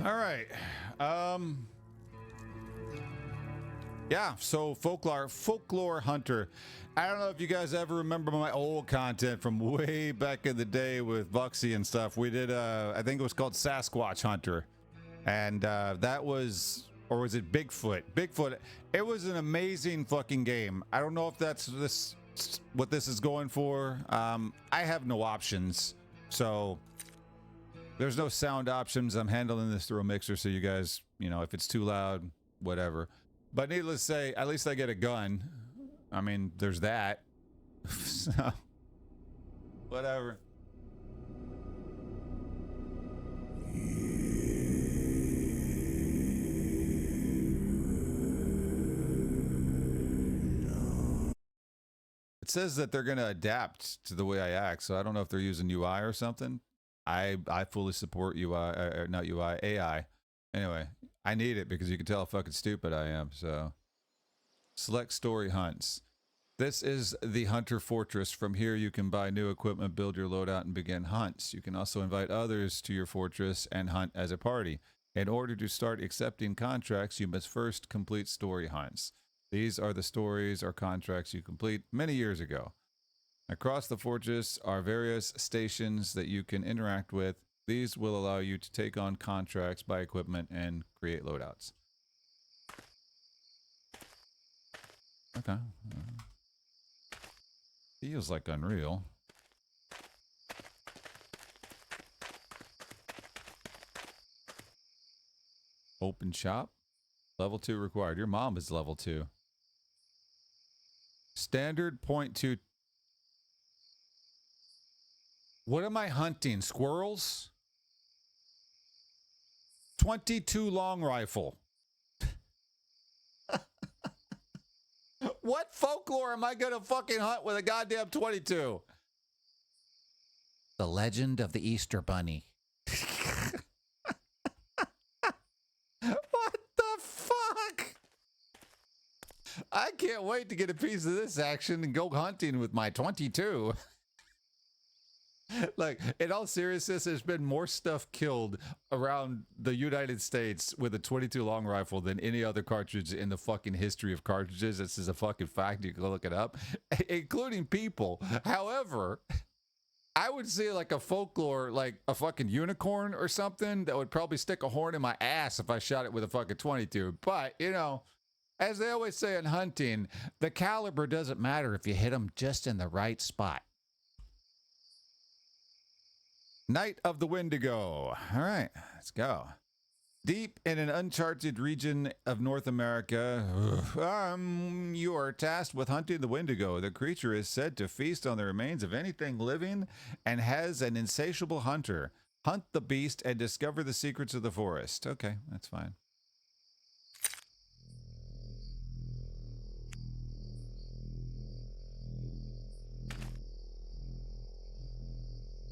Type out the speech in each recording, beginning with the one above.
All right. Yeah, so Folklore Hunter. I don't know if you guys ever remember my old content from way back in the day with Buxy and stuff. We did, I think it was called Sasquatch Hunter. And that was, or was it Bigfoot? Bigfoot. It was an amazing fucking game. I don't know if that's what this is going for. I have no options. So there's no sound options. I'm handling this through a mixer. So you guys, you know, if it's too loud, whatever. But needless to say, at least I get a gun. I mean, there's that. So, whatever. It says that they're going to adapt to the way I act, so I don't know if they're using UI or something. I fully support UI, not UI, AI. Anyway, I need it because you can tell how fucking stupid I am, so. Select story hunts. This is the Hunter Fortress. From here, you can buy new equipment, build your loadout, and begin hunts. You can also invite others to your fortress and hunt as a party. In order to start accepting contracts, you must first complete story hunts. These are the stories or contracts you complete many years ago. Across the fortress are various stations that you can interact with. These will allow you to take on contracts, buy equipment, and create loadouts. Okay. Feels like Unreal. Open shop. Level 2 required. Your mom is level 2. Standard 0.2. What am I hunting? Squirrels? 22 long rifle. What folklore am I gonna fucking hunt with a goddamn 22? The Legend of the Easter Bunny. What the fuck? I can't wait to get a piece of this action and go hunting with my 22. Like, in all seriousness, there's been more stuff killed around the United States with a 22 long rifle than any other cartridge in the fucking history of cartridges. This is a fucking fact. You can go look it up, including people. However, I would see like a folklore, like a fucking unicorn or something that would probably stick a horn in my ass if I shot it with a fucking 22. But, you know, as they always say in hunting, the caliber doesn't matter if you hit them just in the right spot. Night of the Wendigo. All right, let's go. Deep in an uncharted region of North America, you are tasked with hunting the Wendigo. The creature is said to feast on the remains of anything living and has an insatiable hunter. Hunt the beast and discover the secrets of the forest. Okay, that's fine.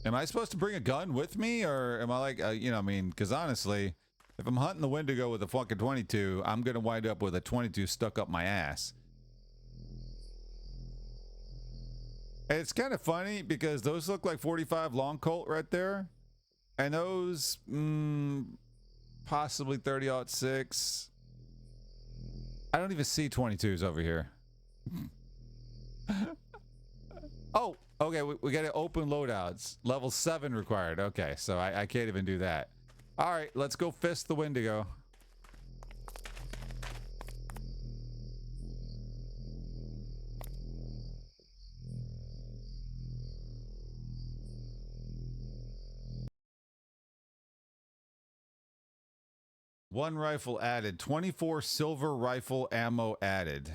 Am I supposed to bring a gun with me, or am I like, you know, I mean, because honestly, if I'm hunting the Wendigo with a fucking 22, I'm going to wind up with a 22 stuck up my ass. And it's kind of funny because those look like 45 long Colt right there. And those, possibly 30-06. I don't even see 22s over here. Oh, okay, we got to open loadouts. Level 7 required. Okay, so I can't even do that. All right, let's go fist the Wendigo. One rifle added. 24 silver rifle ammo added.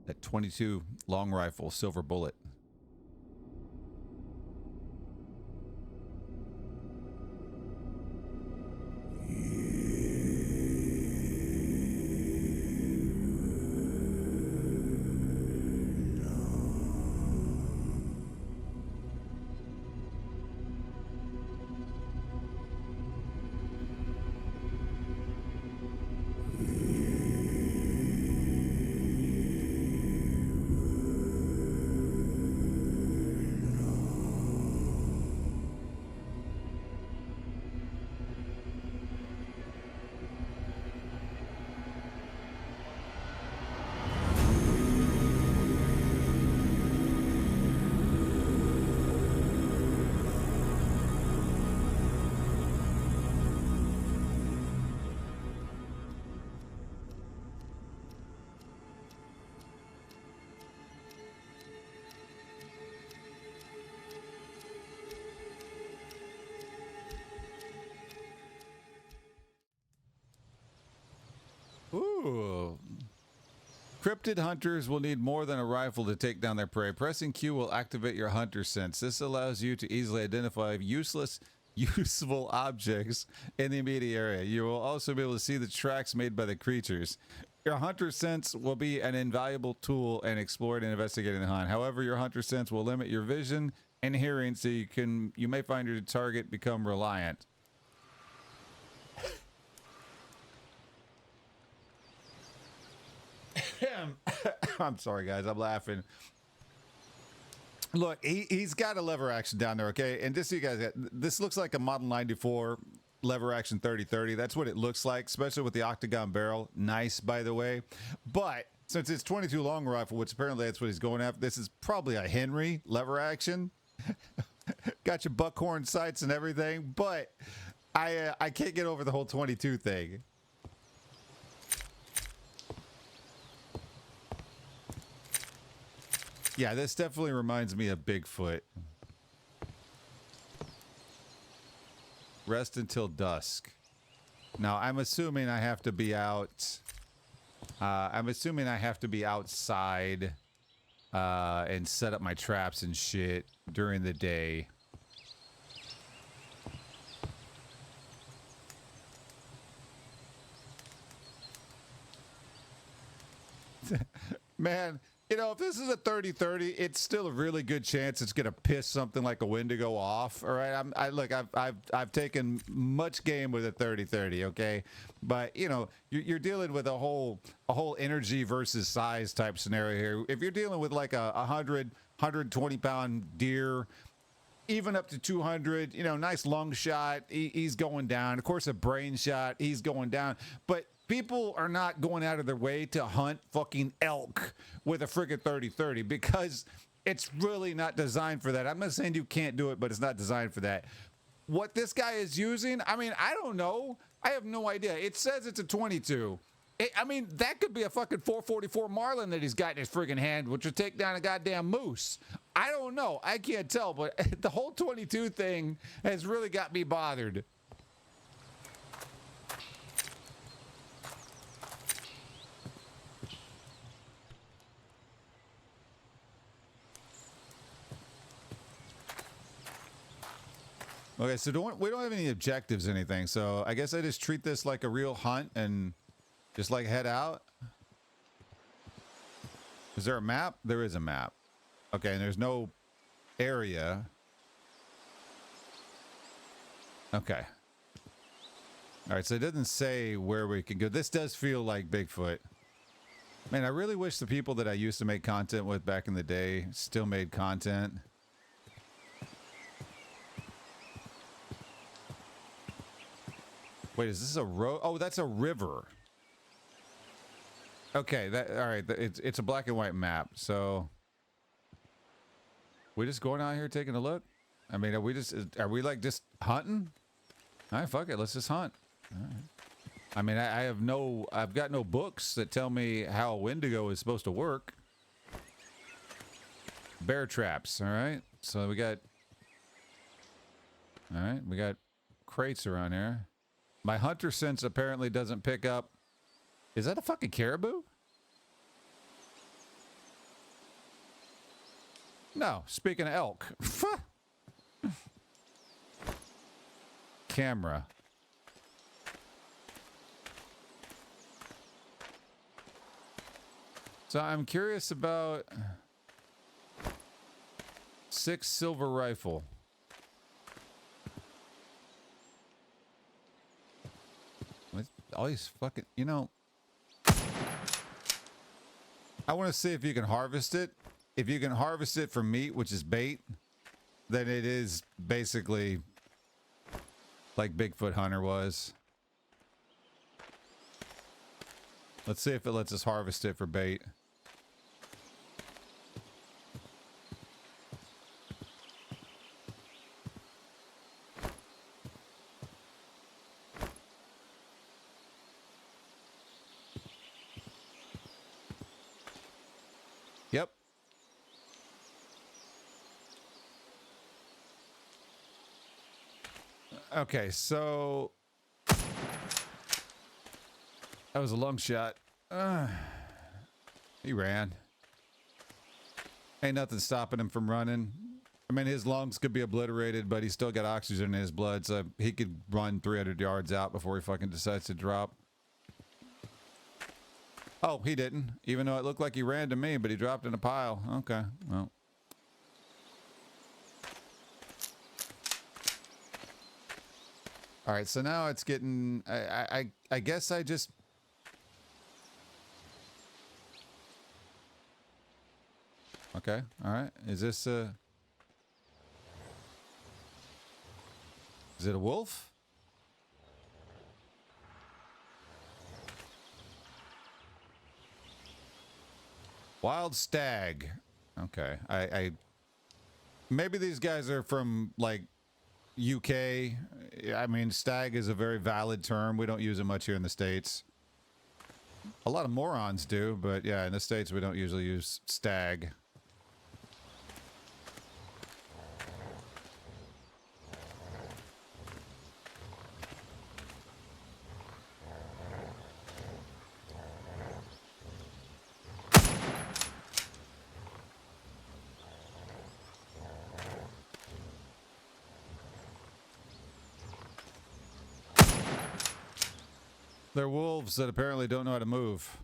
That 22 long rifle, silver bullet. Ooh. Cryptid hunters will need more than a rifle to take down their prey. Pressing Q will activate your hunter sense. This allows you to easily identify useful objects in the immediate area. You will also be able to see the tracks made by the creatures. Your hunter sense will be an invaluable tool in exploring and investigating the hunt. However, your hunter sense will limit your vision and hearing, so you may find your target become reliant. I'm sorry, guys. I'm laughing. Look, he's got a lever action down there, okay? And just so you guys, this looks like a Model 94 lever action 3030. That's what it looks like, especially with the octagon barrel. Nice, by the way. But since it's 22 long rifle, which apparently that's what he's going after, this is probably a Henry lever action. Got your buckhorn sights and everything, but I can't get over the whole 22 thing. Yeah, this definitely reminds me of Bigfoot. Rest until dusk. Now, I'm assuming I have to be out. I'm assuming I have to be outside and set up my traps and shit during the day. Man, you know, if this is a 30-30, it's still a really good chance it's gonna piss something like a Wendigo off. All right, I've taken much game with a 30-30, okay, but you know, you're dealing with a whole energy versus size type scenario here. If you're dealing with like a 120 pound deer, even up to 200, you know, nice long shot, he's going down. Of course, a brain shot, he's going down, but people are not going out of their way to hunt fucking elk with a friggin' 30-30 because it's really not designed for that. I'm not saying you can't do it, but it's not designed for that. What this guy is using, I mean, I don't know. I have no idea. It says it's a 22. I mean, that could be a fucking 444 Marlin that he's got in his friggin' hand, which would take down a goddamn moose. I don't know. I can't tell, but the whole 22 thing has really got me bothered. Okay, so we don't have any objectives or anything, so I guess I just treat this like a real hunt and just like head out. Is there a map? There is a map. Okay, and there's no area. Okay. All right, so it doesn't say where we can go. This does feel like Bigfoot. Man, I really wish the people that I used to make content with back in the day still made content. Wait, is this a road? Oh, that's a river. Okay, all right. It's a black and white map. So we just going out here taking a look. I mean, are we like just hunting? All right, fuck it. Let's just hunt. All right. I mean, I've got no books that tell me how a Wendigo is supposed to work. Bear traps. All right. So we got crates around here. My hunter sense apparently doesn't pick up. Is that a fucking caribou? No, speaking of elk. Camera. So I'm curious about 6 silver rifle. All these fucking, you know, I want to see if you can harvest it. If you can harvest it for meat, which is bait, then it is basically like Bigfoot Hunter was. Let's see if it lets us harvest it for bait. Yep. Okay, so that was a long shot. He ran. Ain't nothing stopping him from running. I mean, his lungs could be obliterated, but he's still got oxygen in his blood, so he could run 300 yards out before he fucking decides to drop. Oh, he didn't. Even though it looked like he ran to me, but he dropped in a pile. Okay, well. All right, so now it's getting... I guess I just... Okay, all right. Is this a... Is it a wolf? Wild stag. Okay. I maybe these guys are from like UK. I mean, stag is a very valid term. We don't use it much here in the States. A lot of morons do, but yeah, in the States we don't usually use stag. They're wolves that apparently don't know how to move.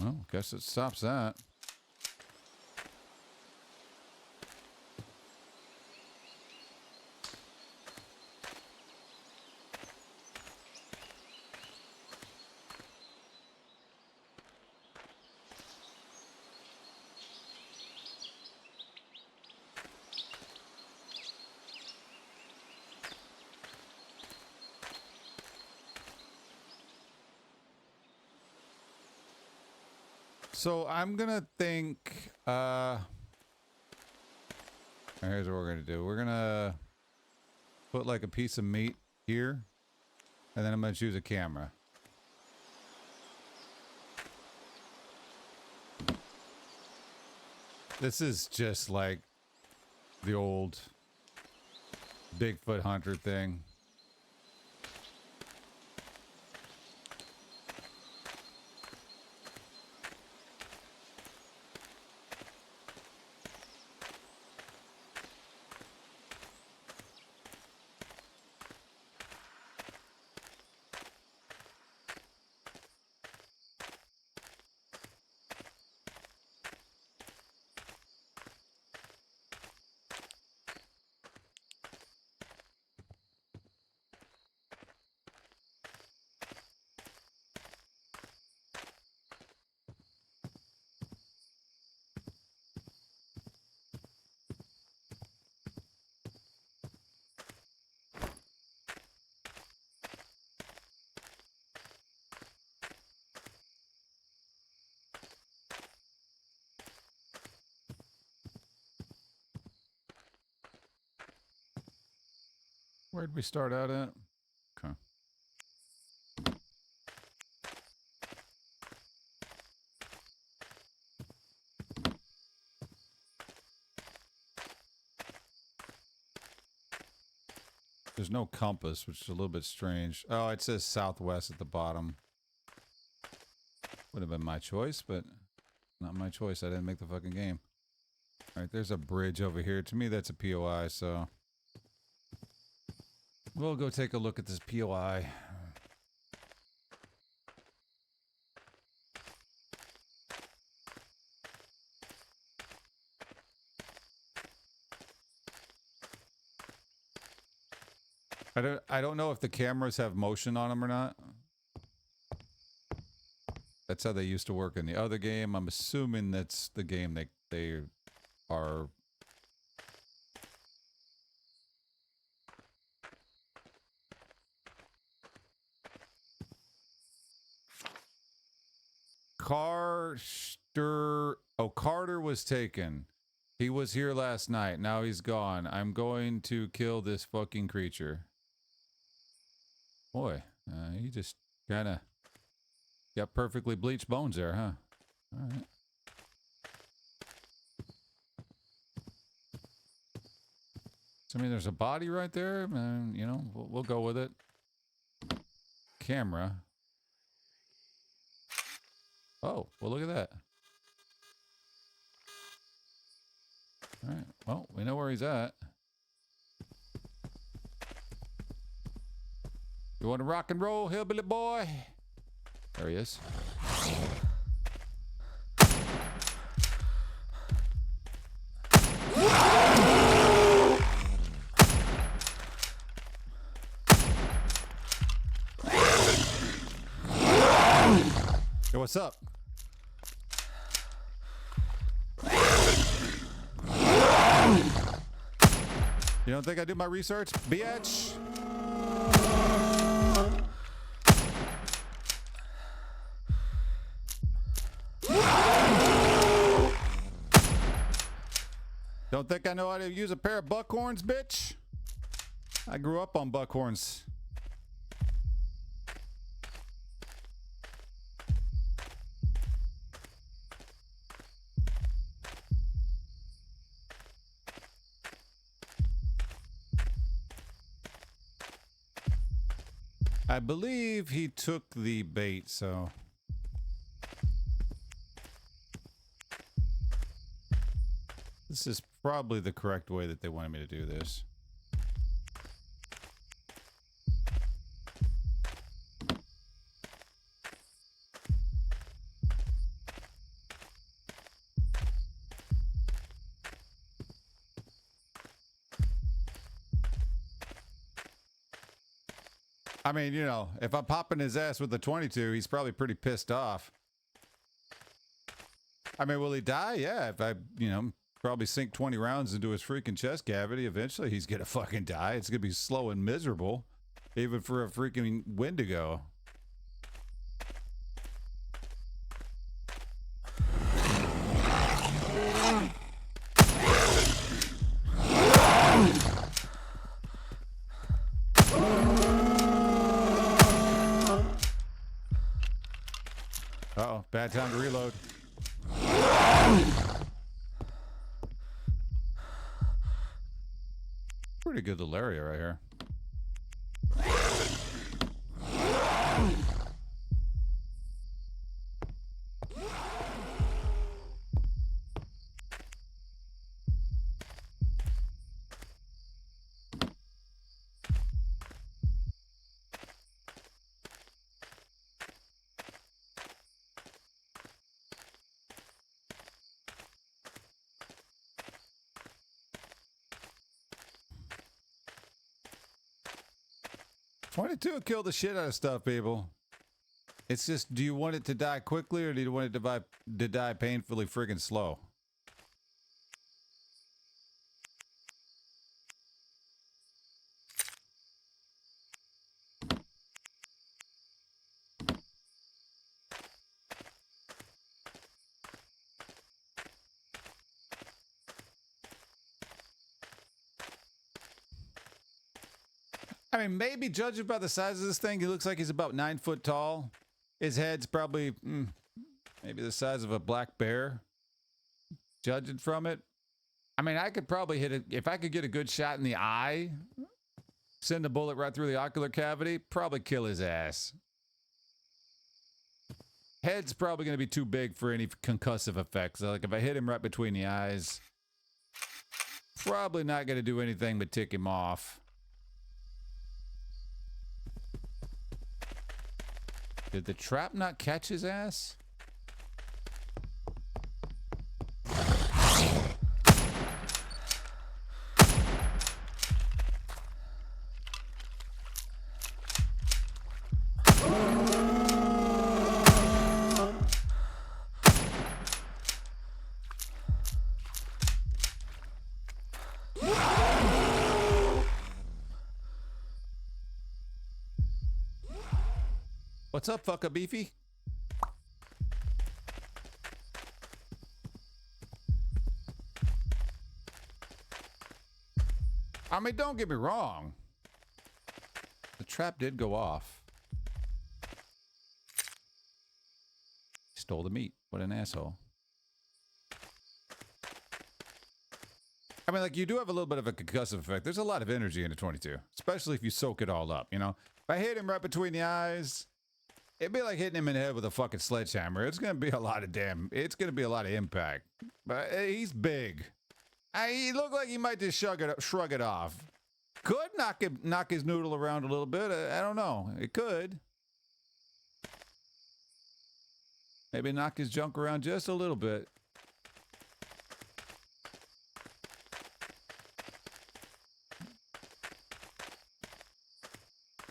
Well, guess it stops that. So I'm gonna think, here's what we're gonna do. We're gonna put like a piece of meat here, and then I'm gonna choose a camera. This is just like the old Bigfoot hunter thing. Where'd we start out at? Okay. There's no compass, which is a little bit strange. Oh, it says southwest at the bottom. Would have been my choice, but not my choice. I didn't make the fucking game. All right, there's a bridge over here. To me, that's a POI, so... We'll go take a look at this POI. I don't know if the cameras have motion on them or not. That's how they used to work in the other game. I'm assuming that's the game they are... Carter was taken. He was here last night. Now he's gone. I'm going to kill this fucking creature. Boy, you just kind of got perfectly bleached bones there, huh? All right. So, I mean, there's a body right there. And, you know, we'll go with it. Camera. Oh, well, look at that. All right. Well, we know where he's at. You want to rock and roll, hillbilly boy? There he is. Hey, what's up? You don't think I do my research, bitch? Don't think I know how to use a pair of buckhorns, bitch? I grew up on buckhorns. I believe he took the bait, so... This is probably the correct way that they wanted me to do this. I mean, you know, if I'm popping his ass with the 22, he's probably pretty pissed off. I mean, will he die? Yeah, if I, you know, probably sink 20 rounds into his freaking chest cavity, eventually he's gonna fucking die. It's gonna be slow and miserable, even for a freaking Wendigo. Uh-oh, bad time to reload. Pretty good little area right here. 22 will kill the shit out of stuff, people. It's just, do you want it to die quickly or do you want it to die painfully friggin' slow? I mean, maybe judging by the size of this thing, he looks like he's about 9 foot tall. His head's probably maybe the size of a black bear. Judging from it, I mean, I could probably hit it if I could get a good shot in the eye. Send a bullet right through the ocular cavity, probably kill his ass. Head's probably going to be too big for any concussive effects. Like if I hit him right between the eyes, probably not going to do anything but tick him off. Did the trap not catch his ass? What's up, fucka beefy? I mean, don't get me wrong. The trap did go off. Stole the meat. What an asshole. I mean, like, you do have a little bit of a concussive effect. There's a lot of energy in a 22, especially if you soak it all up, you know? If I hit him right between the eyes, it'd be like hitting him in the head with a fucking sledgehammer. It's going to be a lot of it's going to be a lot of impact. But he's big. He looked like he might just shrug it off. Could knock his noodle around a little bit. I don't know. It could. Maybe knock his junk around just a little bit.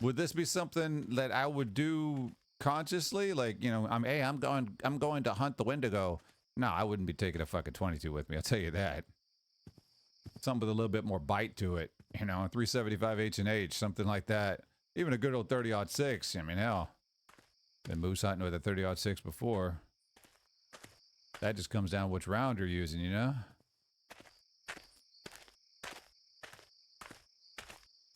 Would this be something that I would do consciously? Like, you know, I'm going to hunt the Wendigo. No, I wouldn't be taking a fucking 22 with me. I'll tell you that. Something with a little bit more bite to it. You know, 375 H&H, something like that. Even a good old 30-06. I mean, hell. Been moose hunting with a 30-06 before. That just comes down to which round you're using, you know?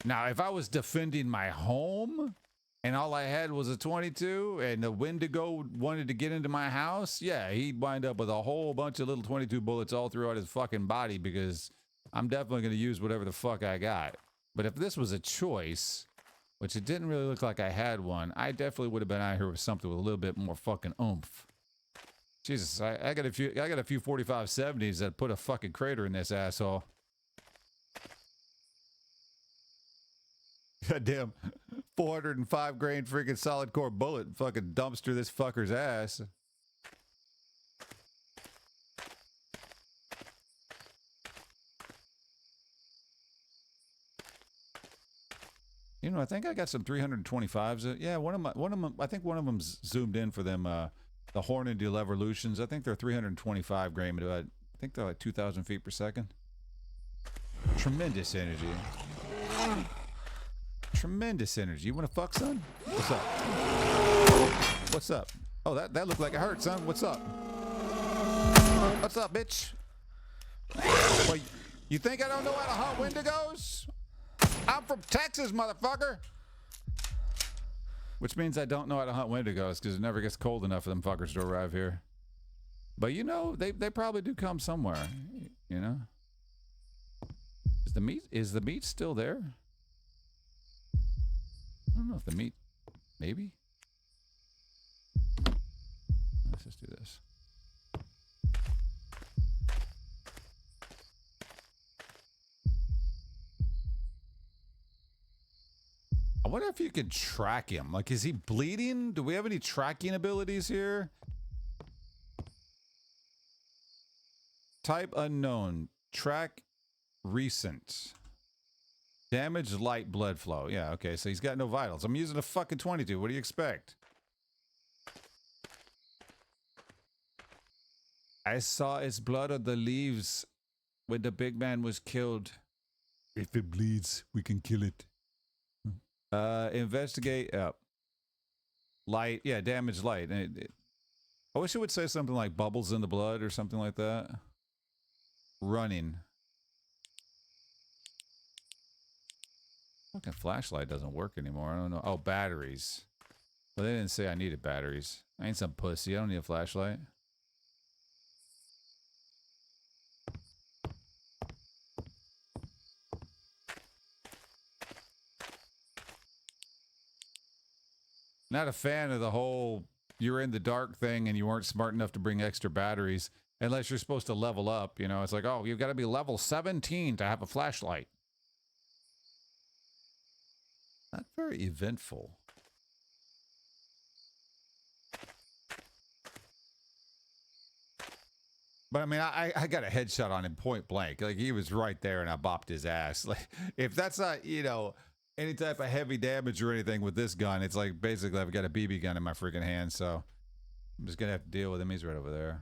Now, if I was defending my home and all I had was a 22 and the Wendigo wanted to get into my house, yeah, he'd wind up with a whole bunch of little 22 bullets all throughout his fucking body because I'm definitely going to use whatever the fuck I got. But if this was a choice, which it didn't really look like I had one, I definitely would have been out here with something with a little bit more fucking oomph. Jesus, I got a few 45-70s that put a fucking crater in this asshole. Goddamn 405 grain freaking solid core bullet fucking dumpster this fucker's ass. You know, I think I got some 325s. Yeah, one of them. I think one of them's zoomed in for them. The Horned Evolutions. I think they're 325 grain. I think they're like 2,000 feet per second. Tremendous energy. Tremendous energy. You want to fuck, son? What's up? What's up? Oh, that looked like it hurt, son. What's up? What's up, bitch? Well, you think I don't know how to hunt Wendigos? I'm from Texas, motherfucker. Which means I don't know how to hunt Wendigos because it never gets cold enough for them fuckers to arrive here. But you know, they probably do come somewhere. You know? Is the meat still there? I don't know if the meat, maybe? Let's just do this. I wonder if you could track him. Like, is he bleeding? Do we have any tracking abilities here? Type unknown. Track recent. Damage, light, blood flow. Yeah, okay, so he's got no vitals. I'm using a fucking 22. What do you expect? I saw his blood on the leaves when the big man was killed. If it bleeds, we can kill it. Investigate. Light. Yeah, damage, light. I wish it would say something like bubbles in the blood or something like that. Running. Fucking flashlight doesn't work anymore. I don't know. Oh, batteries. Well, they didn't say I needed batteries. I ain't some pussy. I don't need a flashlight. Not a fan of the whole you're in the dark thing and you weren't smart enough to bring extra batteries unless you're supposed to level up. You know, it's like, oh, you've got to be level 17 to have a flashlight. Not very eventful. But I mean, I got a headshot on him point blank. Like, he was right there and I bopped his ass. Like, if that's not, you know, any type of heavy damage or anything with this gun, it's like basically I've got a BB gun in my freaking hand. So I'm just going to have to deal with him. He's right over there.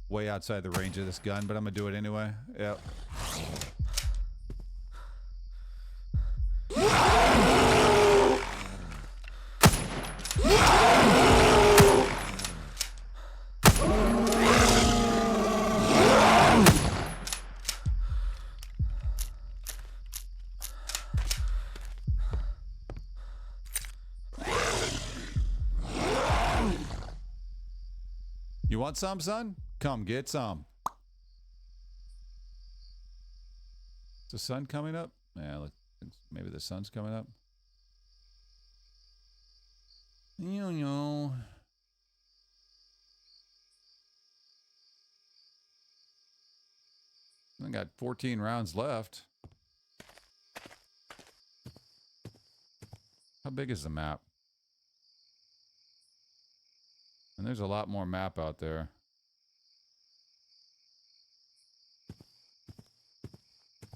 Way outside the range of this gun, but I'm going to do it anyway. Yep. You want some, son? Come get some. Is the sun coming up? Yeah, look, maybe the sun's coming up. You know. I got 14 rounds left. How big is the map? And there's a lot more map out there.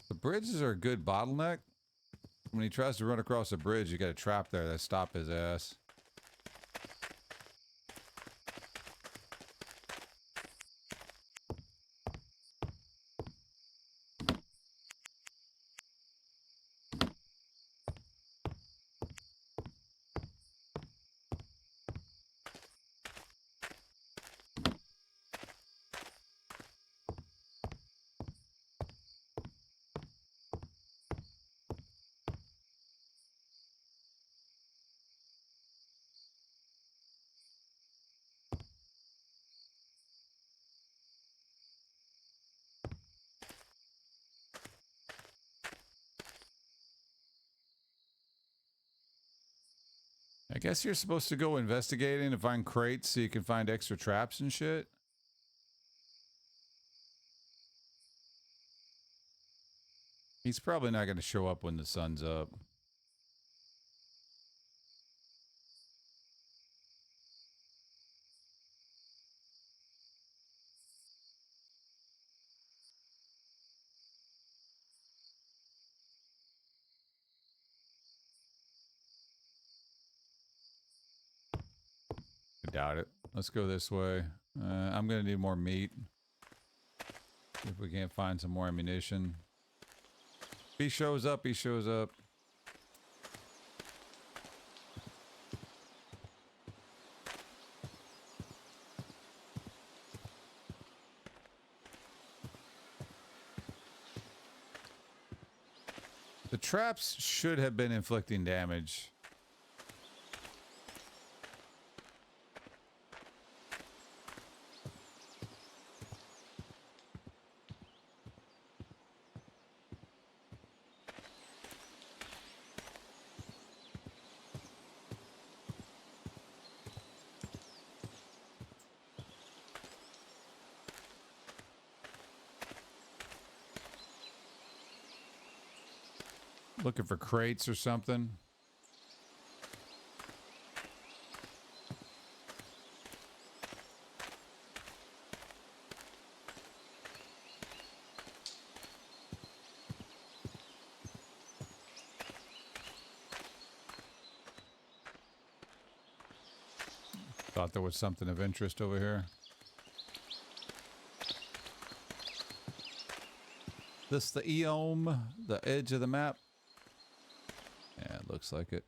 The bridges are a good bottleneck. When he tries to run across a bridge, you got a trap there that stop his ass. I guess you're supposed to go investigating to find crates so you can find extra traps and shit. He's probably not going to show up when the sun's up. I doubt it. Let's go this way. I'm going to need more meat. If we can't find some more ammunition. If he shows up, he shows up. The traps should have been inflicting damage. Looking for crates or something. Thought there was something of interest over here. This the Eom, the edge of the map? Yeah, it looks like it.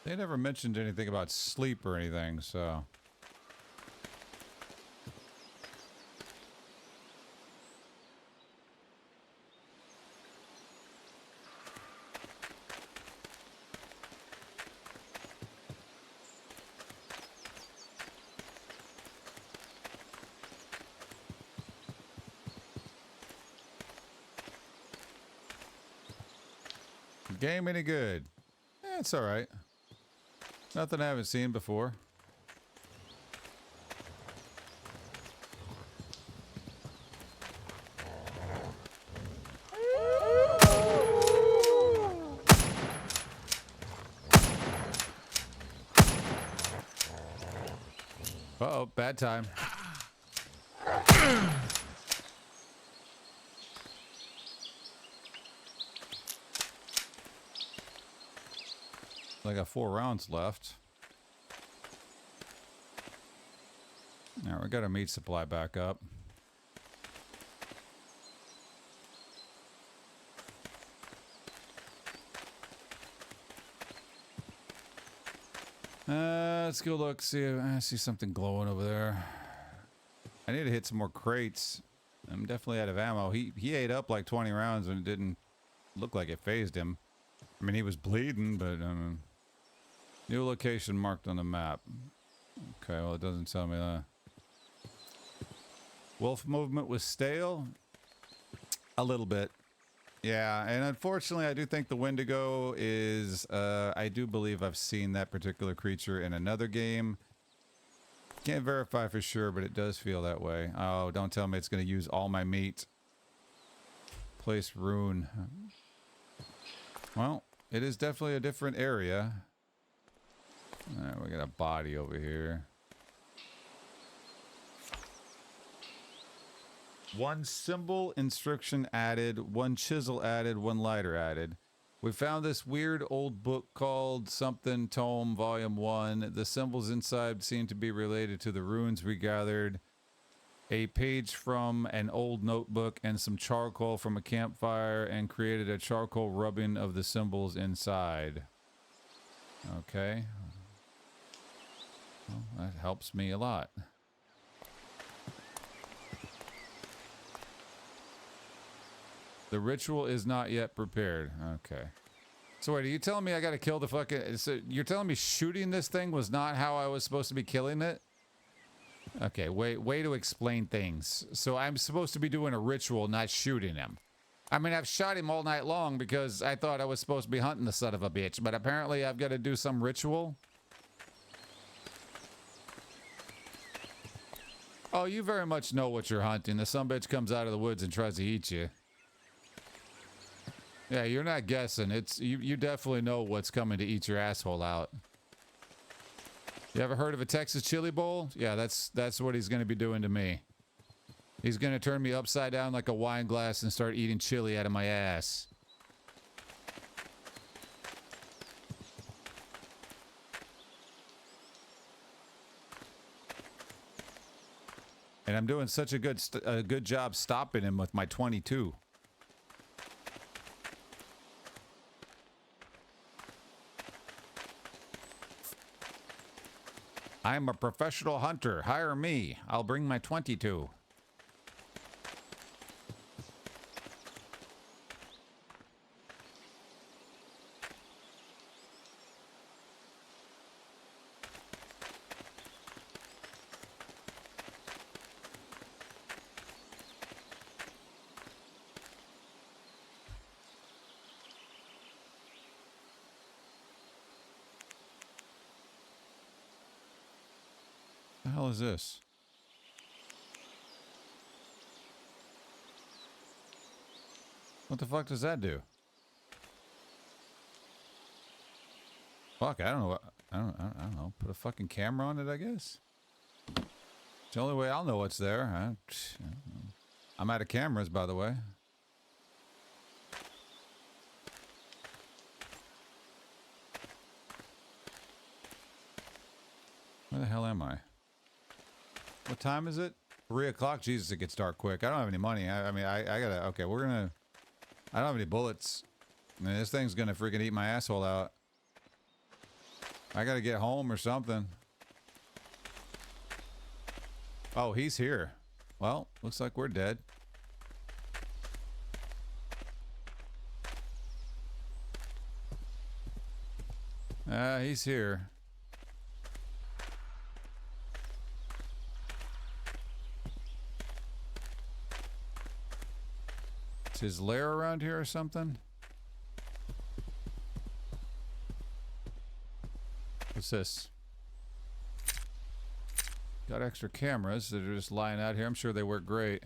They never mentioned anything about sleep or anything, so... Game any good? It's all right. Nothing I haven't seen before. Uh-oh, bad time. I got 4 rounds left. All right, we got our meat supply back up. Let's go look. See, I see something glowing over there. I need to hit some more crates. I'm definitely out of ammo. He ate up like 20 rounds and it didn't look like it phased him. I mean, he was bleeding, but new location marked on the map. Okay, well, it doesn't tell me that. Wolf movement was stale. A little bit. Yeah, and unfortunately, I do think the Wendigo is, I do believe I've seen that particular creature in another game. Can't verify for sure, but it does feel that way. Oh, don't tell me it's going to use all my meat. Place rune. Well, it is definitely a different area. All right, we got a body over here. 1 symbol instruction added, 1 chisel added, 1 lighter added. We found this weird old book called something Tome Volume 1. The symbols inside seem to be related to the runes we gathered. A page from an old notebook and some charcoal from a campfire and created a charcoal rubbing of the symbols inside. Okay. Well, that helps me a lot. The ritual is not yet prepared. Okay. So wait, are you telling me I gotta kill the fucking... So you're telling me shooting this thing was not how I was supposed to be killing it? Okay, way to explain things. So I'm supposed to be doing a ritual, not shooting him. I mean, I've shot him all night long because I thought I was supposed to be hunting the son of a bitch, but apparently I've got to do some ritual. Oh, you very much know what you're hunting. The son of a bitch comes out of the woods and tries to eat you. Yeah, you're not guessing. It's you definitely know what's coming to eat your asshole out. You ever heard of a Texas chili bowl? Yeah, that's what he's going to be doing to me. He's going to turn me upside down like a wine glass and start eating chili out of my ass. And I'm doing such a good job stopping him with my 22. I'm a professional hunter. Hire me. I'll bring my 22. The hell is this? What the fuck does that do? Fuck, I don't know. I don't know. Put a fucking camera on it, I guess. It's the only way I'll know what's there. I'm out of cameras, by the way. Where the hell am I? What time is it? 3 o'clock? Jesus, it gets dark quick. I don't have any money. I mean, I gotta... Okay, we're gonna... I don't have any bullets. I mean, this thing's gonna freaking eat my asshole out. I gotta get home or something. Oh, he's here. Well, looks like we're dead. He's here. Is his lair around here or something? What's this? Got extra cameras that are just lying out here. I'm sure they work great.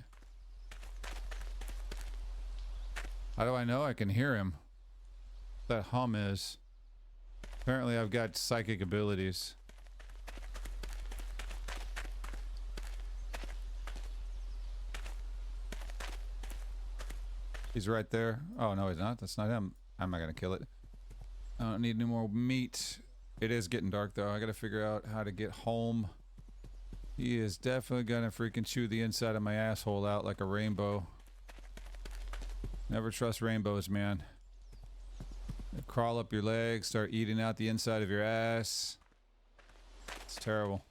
How do I know? I can hear him. What that hum is. Apparently I've got psychic abilities. He's right there. Oh, no, he's not. That's not him. I'm not going to kill it. I don't need any more meat. It is getting dark, though. I got to figure out how to get home. He is definitely gonna freaking chew the inside of my asshole out like a rainbow. Never trust rainbows, man. They crawl up your legs, start eating out the inside of your ass. It's terrible.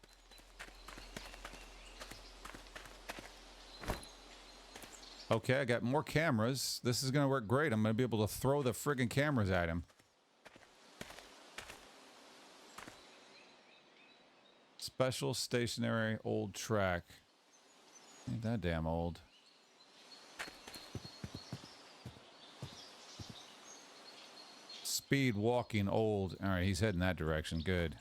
Okay, I got more cameras. This is gonna work great. I'm gonna be able to throw the friggin' cameras at him. Special stationary old track. Ain't that damn old. Speed walking old. Alright, he's heading that direction. Good.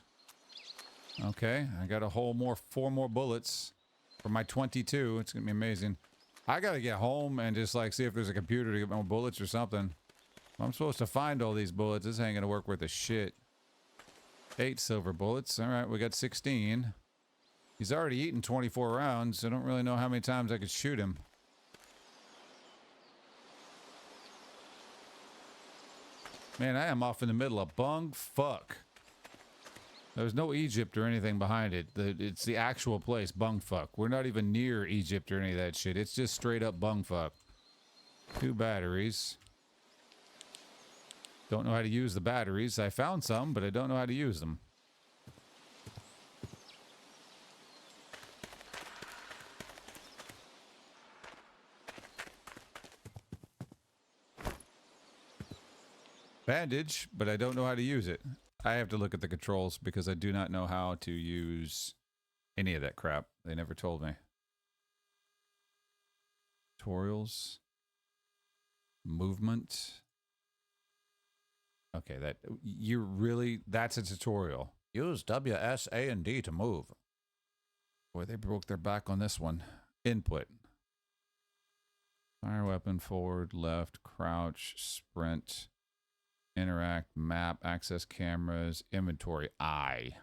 Okay, I got a whole four more bullets for my 22. It's gonna be amazing. I gotta get home and just like see if there's a computer to get more bullets or something. I'm supposed to find all these bullets. This ain't gonna work worth a shit. 8 silver bullets. Alright, we got 16. He's already eaten 24 rounds. I don't really know how many times I could shoot him. Man, I am off in the middle of bung fuck. There's no Egypt or anything behind it. It's the actual place, bung fuck. We're not even near Egypt or any of that shit. It's just straight up bung fuck. 2 batteries. Don't know how to use the batteries. I found some, but I don't know how to use them. Bandage, but I don't know how to use it. I have to look at the controls because I do not know how to use any of that crap. They never told me. Tutorials. Movement. Okay, that's a tutorial. Use W, S, A, and D to move. Boy, they broke their back on this one. Input. Fire weapon, forward, left, crouch, sprint, interact, map, access cameras, inventory, I.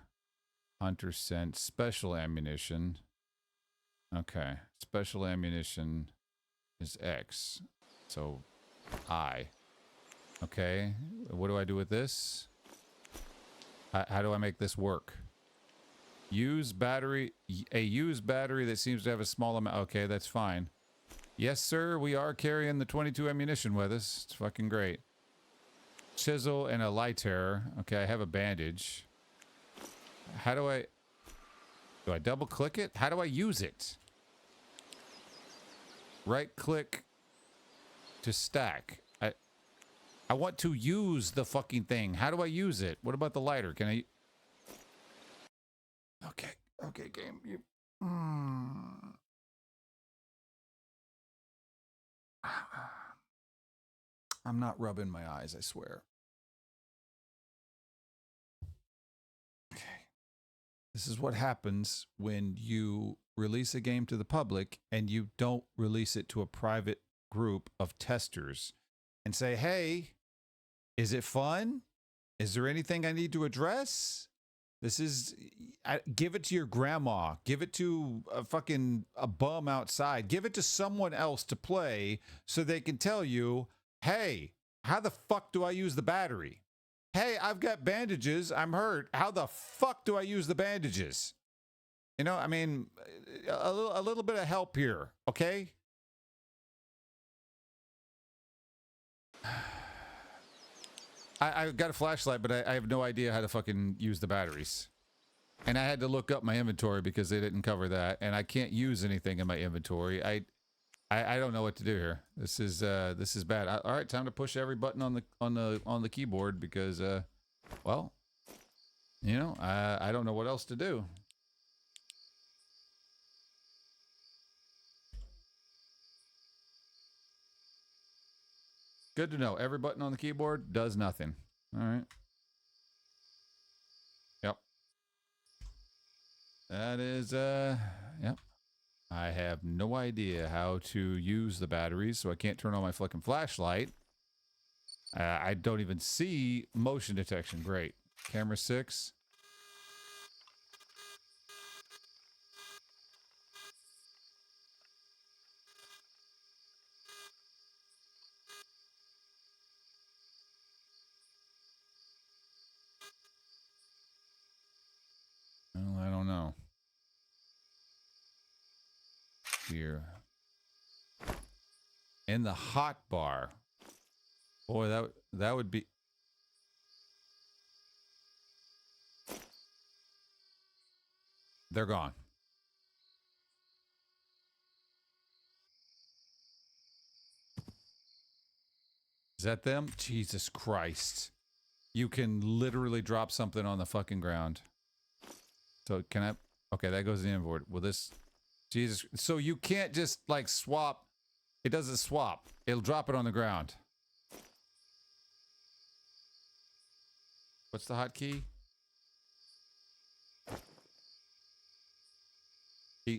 Hunter scent, special ammunition. Okay, special ammunition is X. So, I. Okay, what do I do with this? How do I make this work? Use battery, a used battery that seems to have a small amount. Okay, that's fine. Yes, sir, we are carrying the 22 ammunition with us. It's fucking great. Chisel and a lighter. Okay, I have a bandage. How do I double click it? How do I use it? Right click to stack. I want to use the fucking thing. How do I use it? What about the lighter? Can I? Okay, game. I'm not rubbing my eyes, I swear. Okay. This is what happens when you release a game to the public and you don't release it to a private group of testers and say, hey, is it fun? Is there anything I need to address? Give it to your grandma. Give it to a bum outside. Give it to someone else to play so they can tell you, hey, how the fuck do I use the battery? Hey, I've got bandages. I'm hurt. How the fuck do I use the bandages? You know, I mean, a little bit of help here, okay? I got a flashlight, but I have no idea how to fucking use the batteries. And I had to look up my inventory because they didn't cover that, and I can't use anything in my inventory. I don't know what to do here. This is bad. All right, time to push every button on the keyboard because well, you know, I don't know what else to do. Good to know. Every button on the keyboard does nothing. All right. Yep. That is, yep. I have no idea how to use the batteries, so I can't turn on my fucking flashlight. I don't even see motion detection. Great. Camera 6. Well, I don't know. Here. In the hot bar. Boy, that would be... They're gone. Is that them? Jesus Christ. You can literally drop something on the fucking ground. So can I... Okay, that goes in the inboard. Will this... Jesus... So you can't just, like, swap... It doesn't swap. It'll drop it on the ground. What's the hotkey?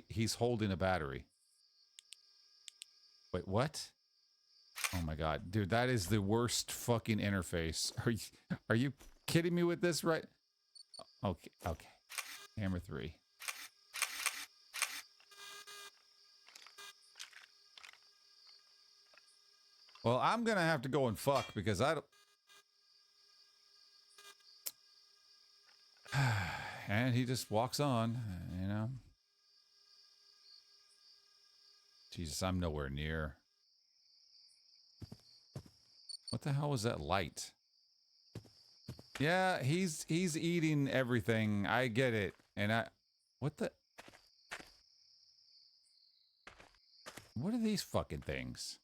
He's holding a battery. Wait, what? Oh my god, dude, that is the worst fucking interface. Are you kidding me with this, right? Okay, okay. Hammer 3. Well, I'm gonna have to go and fuck because I don't... And he just walks on, you know? Jesus, I'm nowhere near. What the hell was that light? Yeah, he's eating everything. I get it. And what the... What are these fucking things?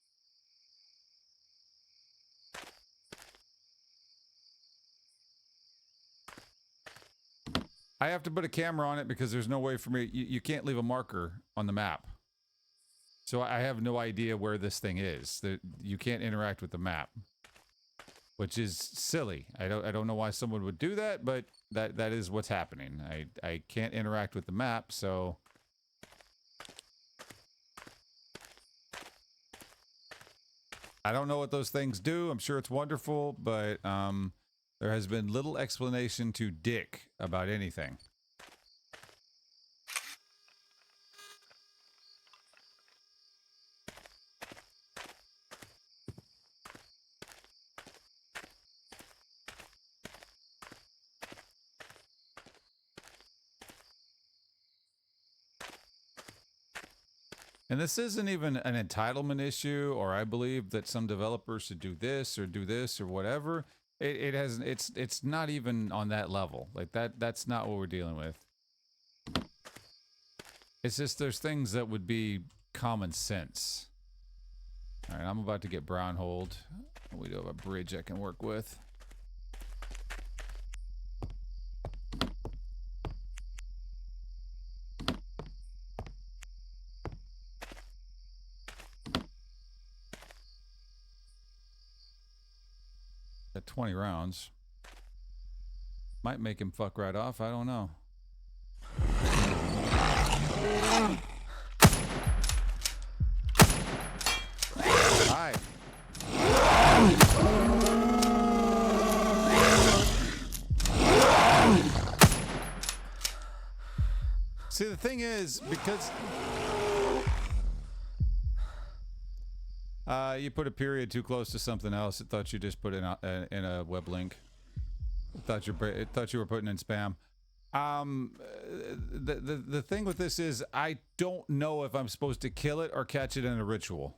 I have to put a camera on it because there's no way for me... You can't leave a marker on the map. So I have no idea where this thing is. You can't interact with the map. Which is silly. I don't know why someone would do that, but that is what's happening. I can't interact with the map, so... I don't know what those things do. I'm sure it's wonderful, but there has been little explanation to dick about anything. And this isn't even an entitlement issue, or I believe that some developers should do this or whatever. It's not even on that level. Like that's not what we're dealing with. It's just there's things that would be common sense. All right, I'm about to get brown holed. We do have a bridge I can work with. At 20 rounds. Might make him fuck right off, I don't know. Hi. See, the thing is, because you put a period too close to something else, it thought you just put in a web link. It thought you were putting in spam. The thing with this is I don't know if I'm supposed to kill it or catch it in a ritual.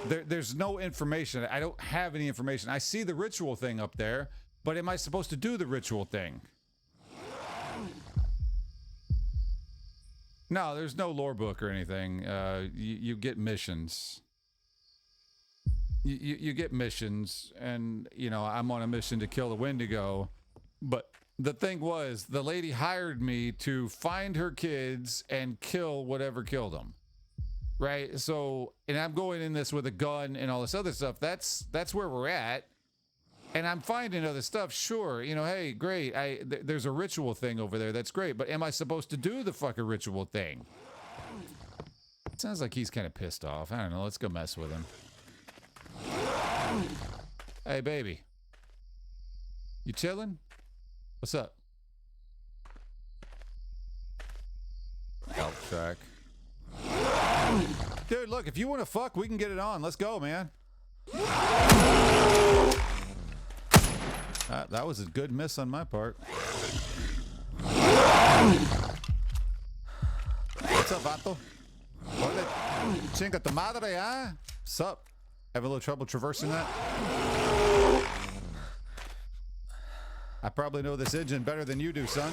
There's no information. I don't have any information. I see the ritual thing up there, but am I supposed to do the ritual thing? No, there's no lore book or anything. You get missions. You get missions, and, you know, I'm on a mission to kill the Wendigo. But the thing was, the lady hired me to find her kids and kill whatever killed them. Right? So, and I'm going in this with a gun and all this other stuff. That's where we're at. And I'm finding other stuff. Sure, you know, hey, great. There's a ritual thing over there. That's great. But am I supposed to do the fucking ritual thing? It sounds like he's kind of pissed off. I don't know. Let's go mess with him. Hey, baby. You chilling? What's up? Help track. Dude, look, if you want to fuck, we can get it on. Let's go, man. That was a good miss on my part. What's up, vato? Chinga tu madre, huh? What's up? Have a little trouble traversing that? I probably know this engine better than you do, son.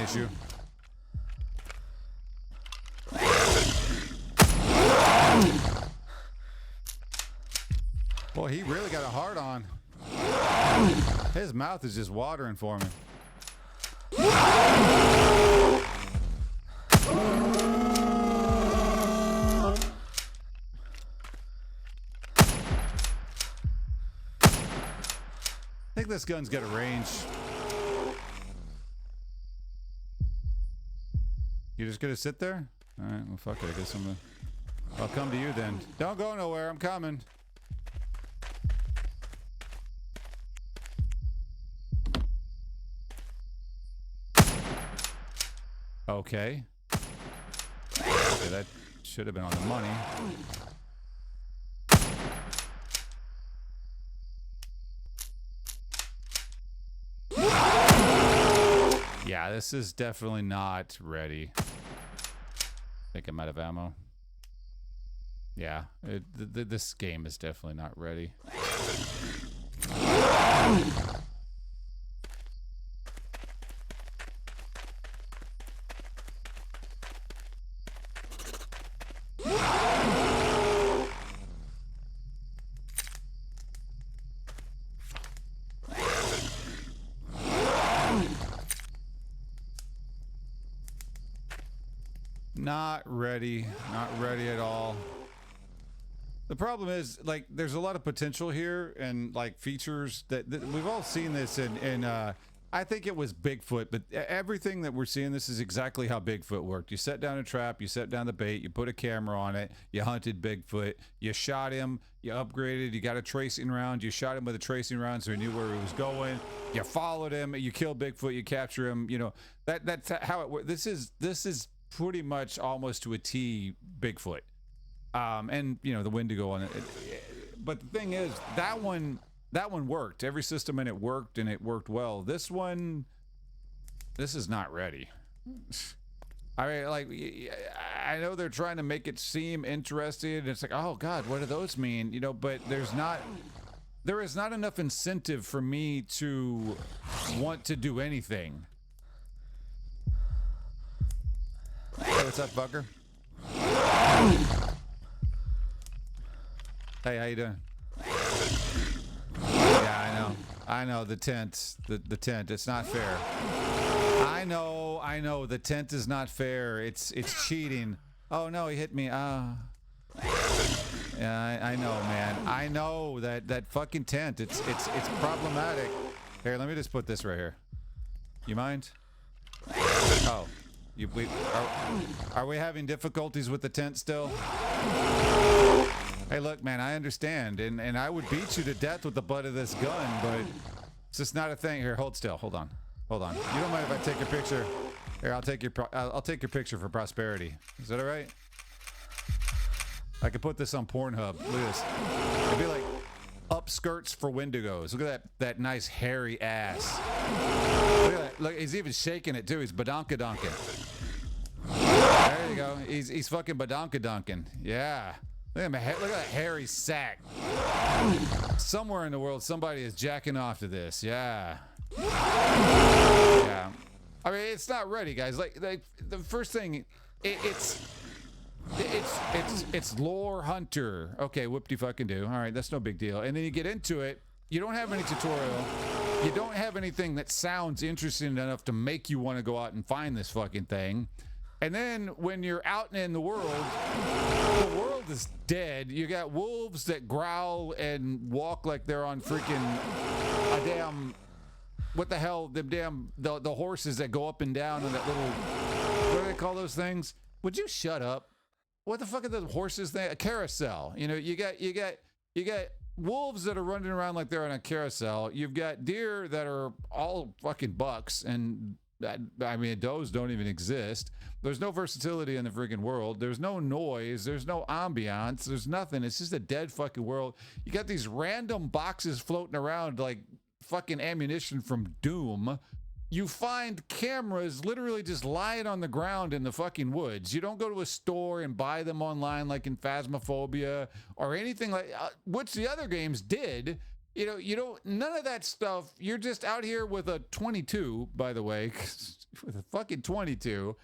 Issue. Boy, he really got a hard on. His mouth is just watering for me. I think this gun's got a range. You just gonna sit there? All right, well, fuck it. I guess I'll come to you then. Don't go nowhere. I'm coming. Okay. Okay, that should have been on the money. Yeah, this is definitely not ready. I think I'm out of ammo. Yeah, this game is definitely not ready. Not ready. Not ready at all. The problem is, like, there's a lot of potential here and, like, features that we've all seen this in I think it was Bigfoot, but everything that we're seeing, this is exactly how Bigfoot worked. You set down a trap, you set down the bait, you put a camera on it, you hunted Bigfoot, you shot him, you upgraded, you got a tracing round, you shot him with a tracing round so he knew where he was going, you followed him, you killed Bigfoot, you capture him, you know, that's how it works. This is pretty much almost to a T Bigfoot. And you know, the Wendigo on it. But the thing is, that one worked. Every system in it worked, and it worked well. This is not ready. I mean, like, I know they're trying to make it seem interesting, and it's like, oh God, what do those mean? You know, but there is not enough incentive for me to want to do anything. Hey, what's up, fucker? Hey, how you doing? Yeah, I know. The tent. The tent. It's not fair. I know. The tent is not fair. It's cheating. Oh no, he hit me. Yeah, I know, man. I know that fucking tent. It's problematic. Here, let me just put this right here. You mind? Oh. Are we having difficulties with the tent still? Hey, look, man, I understand, and I would beat you to death with the butt of this gun, but it's just not a thing. Here, hold still. Hold on. You don't mind if I take your picture? Here, I'll take your picture for prosperity. Is that all right? I could put this on Pornhub. Look at this. It'd be like upskirts for Wendigos. Look at that nice hairy ass. Look at that. Look, he's even shaking it too. He's badonkadonking. There you go. He's fucking badonkadonking. Yeah. Look at that hairy sack. Somewhere in the world, somebody is jacking off to this. Yeah. Yeah. I mean, it's not ready, guys. Like the first thing, it's lore hunter. Okay, whoop-de fucking do. All right, that's no big deal. And then you get into it. You don't have any tutorial. You don't have anything that sounds interesting enough to make you want to go out and find this fucking thing. And then when you're out in the world is dead. You got wolves that growl and walk like they're on freaking a damn, what the hell, the horses that go up and down on that little, what do they call those things? Would you shut up? What the fuck are the horses thing? A carousel. You know, you got wolves that are running around like they're on a carousel. You've got deer that are all fucking bucks, and I mean, those don't even exist. There's no versatility in the freaking world. There's no noise. There's no ambiance. There's nothing. It's just a dead fucking world. You got these random boxes floating around like fucking ammunition from Doom. You find cameras literally just lying on the ground in the fucking woods. You don't go to a store and buy them online like in Phasmophobia or anything like which the other games did. You know, you don't, none of that stuff. You're just out here with a 22, by the way, with a fucking 22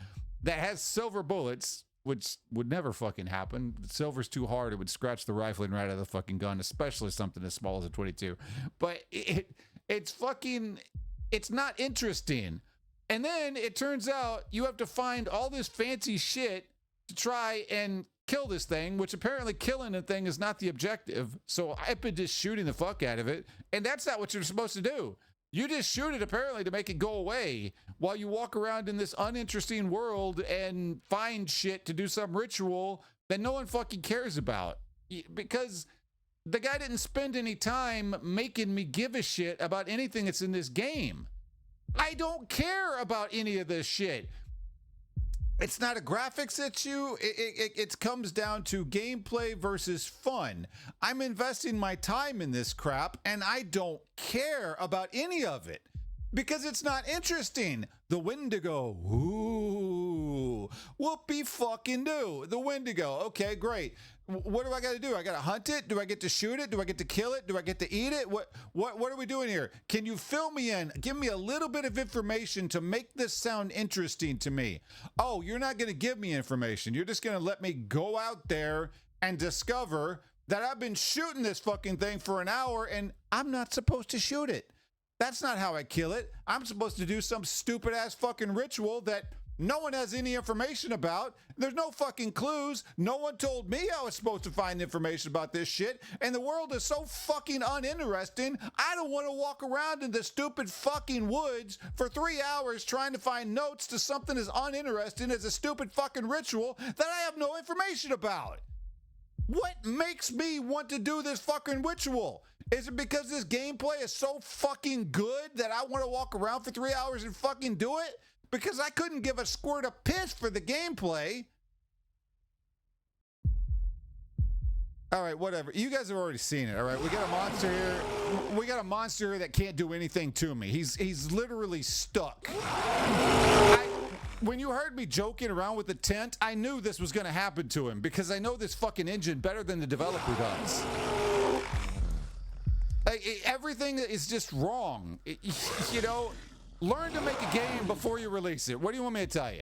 that has silver bullets, which would never fucking happen. Silver's too hard. It would scratch the rifling right out of the fucking gun, especially something as small as a 22. But it's fucking, it's not interesting. And then it turns out you have to find all this fancy shit to try and kill this thing, which apparently killing the thing is not the objective. So I've been just shooting the fuck out of it. And that's not what you're supposed to do. You just shoot it apparently to make it go away while you walk around in this uninteresting world and find shit to do some ritual that no one fucking cares about. Because the guy didn't spend any time making me give a shit about anything that's in this game. I don't care about any of this shit. It's not a graphics issue. It comes down to gameplay versus fun. I'm investing my time in this crap, and I don't care about any of it because it's not interesting. The Wendigo. Ooh. Whoopee fucking do. The Wendigo. Okay, great. What do I got to do? I got to hunt it? Do I get to shoot it? Do I get to kill it? Do I get to eat it? What are we doing here? Can you fill me in? Give me a little bit of information to make this sound interesting to me. Oh, you're not going to give me information. You're just going to let me go out there and discover that I've been shooting this fucking thing for an hour and I'm not supposed to shoot it. That's not how I kill it. I'm supposed to do some stupid ass fucking ritual that no one has any information about. There's no fucking clues. No one told me I was supposed to find information about this shit. And the world is so fucking uninteresting. I don't want to walk around in the stupid fucking woods for 3 hours trying to find notes to something as uninteresting as a stupid fucking ritual that I have no information about. What makes me want to do this fucking ritual? Is it because this gameplay is so fucking good that I want to walk around for 3 hours and fucking do it? Because I couldn't give a squirt of piss for the gameplay. All right, whatever. You guys have already seen it, all right? We got a monster here. We got a monster here that can't do anything to me. He's literally stuck. When you heard me joking around with the tent, I knew this was going to happen to him because I know this fucking engine better than the developer does. Everything is just wrong. You know, learn to make a game before you release it. What do you want me to tell you?